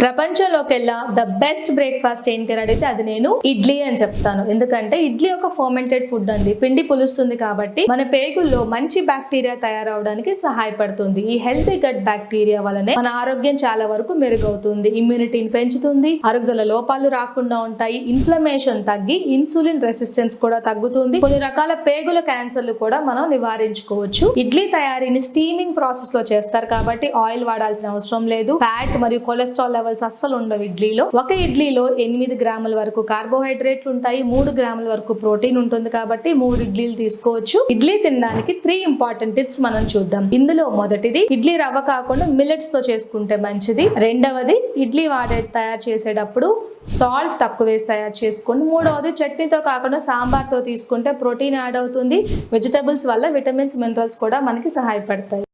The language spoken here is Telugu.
ప్రపంచంలోకెల్లా ద బెస్ట్ బ్రేక్ఫాస్ట్ ఏంటి అని అడిగితే అది నేను ఇడ్లీ అని చెప్తాను. ఎందుకంటే ఇడ్లీ ఒక ఫర్మెంటెడ్ ఫుడ్ అండి. పిండి పులుస్తుంది కాబట్టి మన పేగుల్లో మంచి బ్యాక్టీరియా తయారవడానికి సహాయపడుతుంది. ఈ హెల్తీ గట్ బ్యాక్టీరియా వలనే మన ఆరోగ్యం చాలా వరకు మెరుగవుతుంది, ఇమ్యూనిటీని పెంచుతుంది, అరుగుదల లోపాలు రాకుండా ఉంటాయి, ఇన్ఫ్లమేషన్ తగ్గి ఇన్సులిన్ రెసిస్టెన్స్ కూడా తగ్గుతుంది, కొన్ని రకాల పేగుల క్యాన్సర్లు కూడా మనం నివారించుకోవచ్చు. ఇడ్లీ తయారీని స్టీమింగ్ ప్రాసెస్ లో చేస్తారు కాబట్టి ఆయిల్ వాడాల్సిన అవసరం లేదు. ఫ్యాట్ మరియు కొలెస్ట్రాల్ లెవెల్స్ అస్సలు ఉండవు ఇడ్లీలో. ఒక ఇడ్లీలో 8 గ్రాముల వరకు కార్బోహైడ్రేట్లు ఉంటాయి, 3 గ్రాముల వరకు ప్రోటీన్ ఉంటుంది కాబట్టి 3 ఇడ్లీలు తీసుకోవచ్చు. ఇడ్లీ తినడానికి 3 ఇంపార్టెంట్ టిప్స్ మనం చూద్దాం. ఇందులో మొదటిది, ఇడ్లీ రవ్వ కాకుండా మిల్లెట్స్ తో చేసుకుంటే మంచిది. రెండవది, ఇడ్లీ తయారు చేసేటప్పుడు సాల్ట్ తక్కువ వేసి తయారు చేసుకోండి. మూడవది, చట్నీతో కాకుండా సాంబార్తో తీసుకుంటే ప్రోటీన్ యాడ్ అవుతుంది. వెజిటబుల్స్ వల్ల విటమిన్స్ మినరల్స్ కూడా మనకి సహాయపడతాయి.